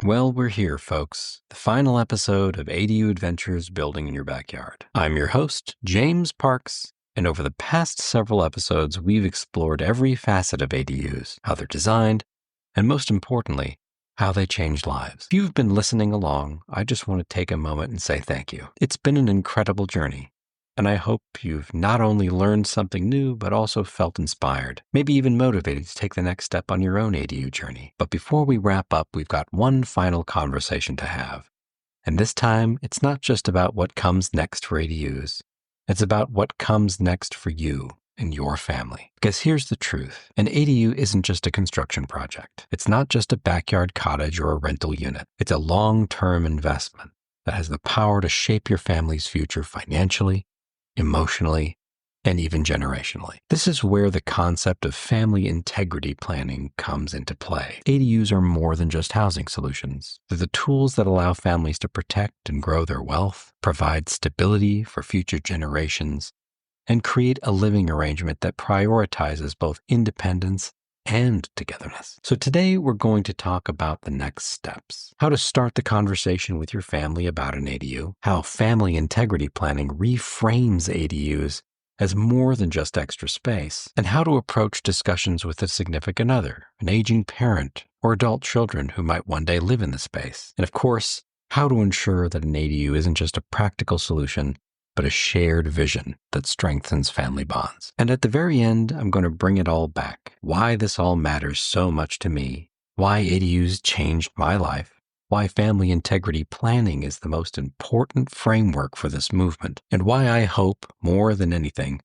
Well, we're here, folks. The final episode of ADU Adventures Building in Your Backyard. I'm your host, James Parks, and over the past several episodes, we've explored every facet of ADUs, how they're designed, and most importantly, how they change lives. If you've been listening along, I just want to take a moment and say thank you. It's been an incredible journey, and I hope you've not only learned something new, but also felt inspired, maybe even motivated to take the next step on your own ADU journey. But before we wrap up, we've got one final conversation to have. And this time, it's not just about what comes next for ADUs. It's about what comes next for you and your family. Because here's the truth. An ADU isn't just a construction project. It's not just a backyard cottage or a rental unit. It's a long-term investment that has the power to shape your family's future financially, emotionally, and even generationally. This is where the concept of family integrity planning comes into play. ADUs are more than just housing solutions. They're the tools that allow families to protect and grow their wealth, provide stability for future generations, and create a living arrangement that prioritizes both independence and togetherness. So today we're going to talk about the next steps, how to start the conversation with your family about an ADU, how family integrity planning reframes ADUs as more than just extra space, and how to approach discussions with a significant other, an aging parent, or adult children who might one day live in the space. And of course, how to ensure that an ADU isn't just a practical solution, but a shared vision that strengthens family bonds. And at the very end, I'm going to bring it all back. Why this all matters so much to me, why ADUs changed my life, why family integrity planning is the most important framework for this movement, and why I hope, more than anything,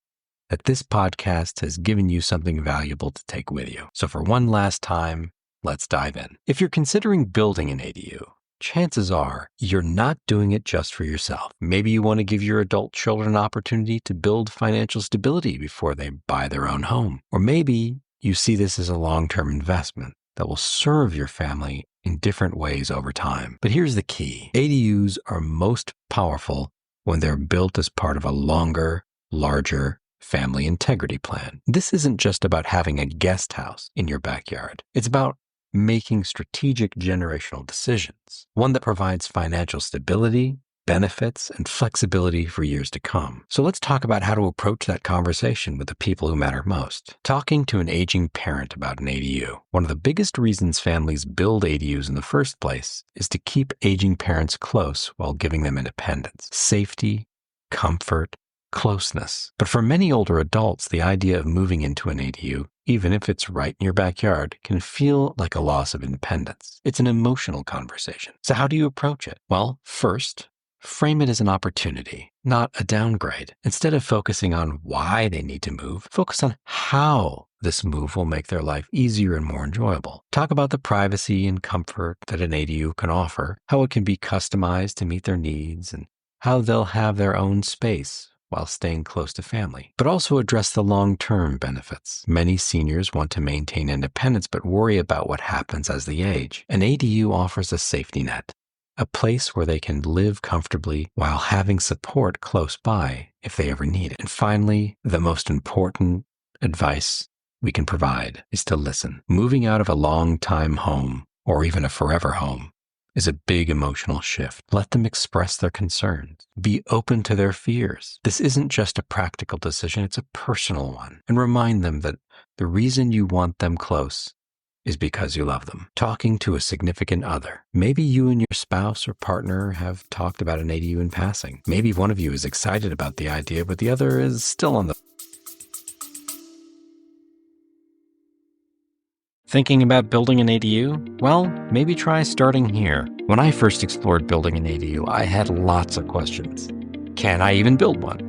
that this podcast has given you something valuable to take with you. So for one last time, let's dive in. If you're considering building an ADU, chances are you're not doing it just for yourself. Maybe you want to give your adult children an opportunity to build financial stability before they buy their own home. Or maybe you see this as a long-term investment that will serve your family in different ways over time. But here's the key. ADUs are most powerful when they're built as part of a longer, larger family integrity plan. This isn't just about having a guest house in your backyard. It's about making strategic generational decisions, one that provides financial stability, benefits, and flexibility for years to come. So let's talk about how to approach that conversation with the people who matter most. Talking to an aging parent about an ADU. One of the biggest reasons families build ADUs in the first place is to keep aging parents close while giving them independence, safety, comfort, closeness. But for many older adults, the idea of moving into an ADU, even if it's right in your backyard, can feel like a loss of independence. It's an emotional conversation. So how do you approach it? Well, first, frame it as an opportunity, not a downgrade. Instead of focusing on why they need to move, focus on how this move will make their life easier and more enjoyable. Talk about the privacy and comfort that an ADU can offer, how it can be customized to meet their needs, and how they'll have their own space while staying close to family. But also address the long-term benefits. Many seniors want to maintain independence but worry about what happens as they age. An ADU offers a safety net, a place where they can live comfortably while having support close by if they ever need it. And finally, the most important advice we can provide is to listen. Moving out of a long-time home, or even a forever home, is a big emotional shift. Let them express their concerns. Be open to their fears. This isn't just a practical decision, it's a personal one. And remind them that the reason you want them close is because you love them. Talking to a significant other. Maybe you and your spouse or partner have talked about an ADU in passing. Maybe one of you is excited about the idea, but the other is still on the Thinking about building an ADU? Well, maybe try starting here. When I first explored building an ADU, I had lots of questions. Can I even build one?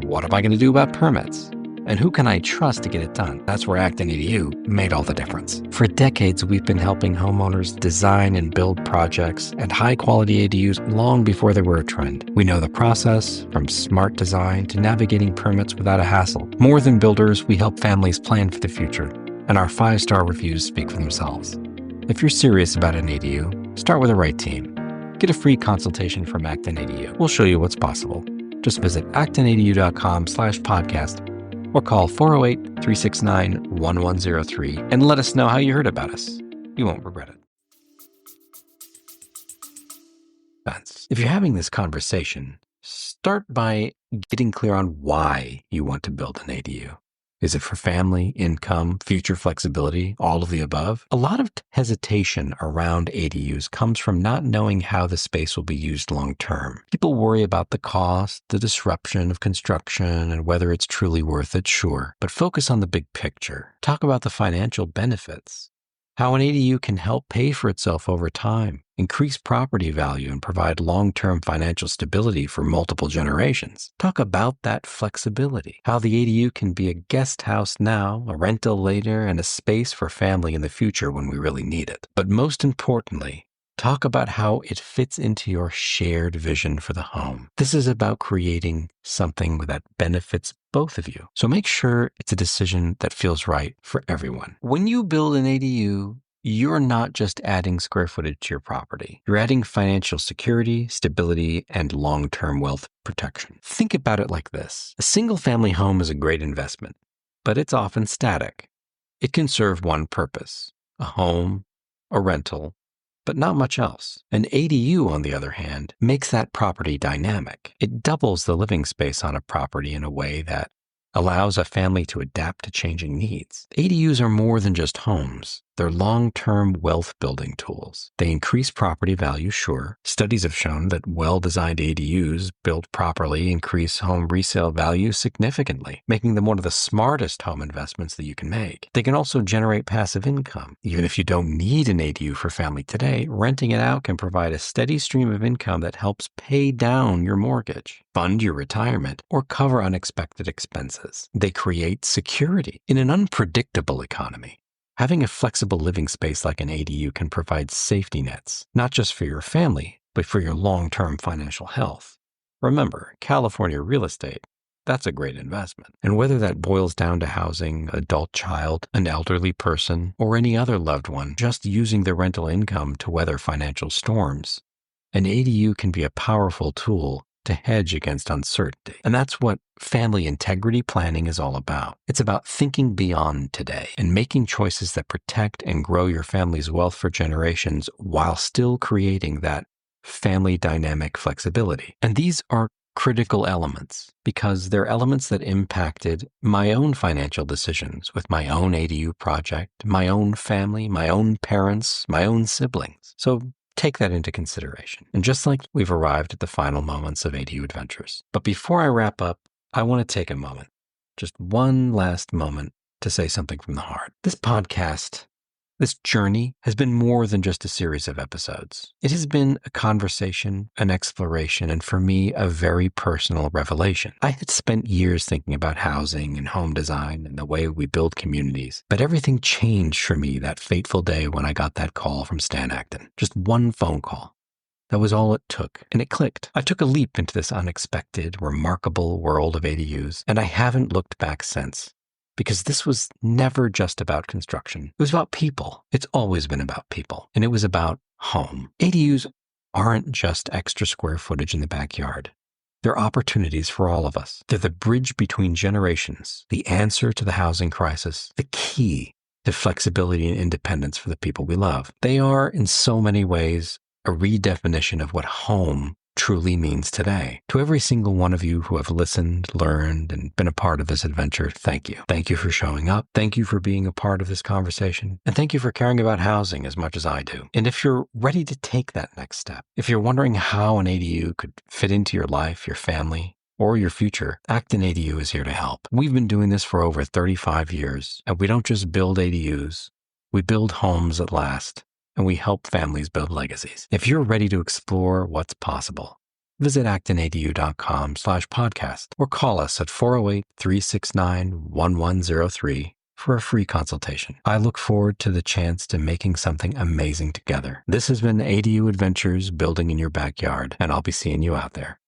What am I going to do about permits? And who can I trust to get it done? That's where Acton ADU made all the difference. For decades, we've been helping homeowners design and build projects and high-quality ADUs long before they were a trend. We know the process, from smart design to navigating permits without a hassle. More than builders, we help families plan for the future, and our 5-star reviews speak for themselves. If you're serious about an ADU, start with the right team. Get a free consultation from Acton ADU. We'll show you what's possible. Just visit actonadu.com/podcast or call 408-369-1103 and let us know how you heard about us. You won't regret it. expense. If you're having this conversation, start by getting clear on why you want to build an ADU. Is it for family, income, future flexibility, all of the above? A lot of hesitation around ADUs comes from not knowing how the space will be used long term. People worry about the cost, the disruption of construction, and whether it's truly worth it, sure. But focus on the big picture. Talk about the financial benefits. How an ADU can help pay for itself over time, increase property value, and provide long-term financial stability for multiple generations. Talk about that flexibility. How the ADU can be a guest house now, a rental later, and a space for family in the future when we really need it. But most importantly, talk about how it fits into your shared vision for the home. This is about creating something that benefits both of you. So make sure it's a decision that feels right for everyone. When you build an ADU, you're not just adding square footage to your property. You're adding financial security, stability, and long-term wealth protection. Think about it like this. A single-family home is a great investment, but it's often static. It can serve one purpose, a home, a rental, but not much else. An ADU, on the other hand, makes that property dynamic. It doubles the living space on a property in a way that allows a family to adapt to changing needs. ADUs are more than just homes. They're long-term wealth-building tools. They increase property value, sure. Studies have shown that well-designed ADUs built properly increase home resale value significantly, making them one of the smartest home investments that you can make. They can also generate passive income. Even if you don't need an ADU for family today, renting it out can provide a steady stream of income that helps pay down your mortgage, fund your retirement, or cover unexpected expenses. They create security in an unpredictable economy. Having a flexible living space like an ADU can provide safety nets, not just for your family, but for your long-term financial health. Remember, California real estate, that's a great investment. And whether that boils down to housing an adult child, an elderly person, or any other loved one, just using the rental income to weather financial storms, an ADU can be a powerful tool to hedge against uncertainty. And that's what family integrity planning is all about. It's about thinking beyond today and making choices that protect and grow your family's wealth for generations while still creating that family dynamic flexibility. And these are critical elements because they're elements that impacted my own financial decisions with my own ADU project, my own family, my own parents, my own siblings. So take that into consideration. And just like we've arrived at the final moments of ADU Adventures. But before I wrap up, I want to take a moment, just one last moment, to say something from the heart. This podcast, this journey, has been more than just a series of episodes. It has been a conversation, an exploration, and for me, a very personal revelation. I had spent years thinking about housing and home design and the way we build communities, but everything changed for me that fateful day when I got that call from Stan Acton. Just one phone call. That was all it took, and it clicked. I took a leap into this unexpected, remarkable world of ADUs, and I haven't looked back since. Because this was never just about construction. It was about people. It's always been about people. And it was about home. ADUs aren't just extra square footage in the backyard. They're opportunities for all of us. They're the bridge between generations, the answer to the housing crisis, the key to flexibility and independence for the people we love. They are, in so many ways, a redefinition of what home truly means today. To every single one of you who have listened, learned, and been a part of this adventure, thank you. Thank you for showing up. Thank you for being a part of this conversation. And thank you for caring about housing as much as I do. And if you're ready to take that next step, if you're wondering how an ADU could fit into your life, your family, or your future, Acton ADU is here to help. We've been doing this for over 35 years, and we don't just build ADUs, we build homes that last. And we help families build legacies. If you're ready to explore what's possible, visit actonadu.com/podcast or call us at 408-369-1103 for a free consultation. I look forward to the chance to making something amazing together. This has been ADU Adventures Building in Your Backyard, and I'll be seeing you out there.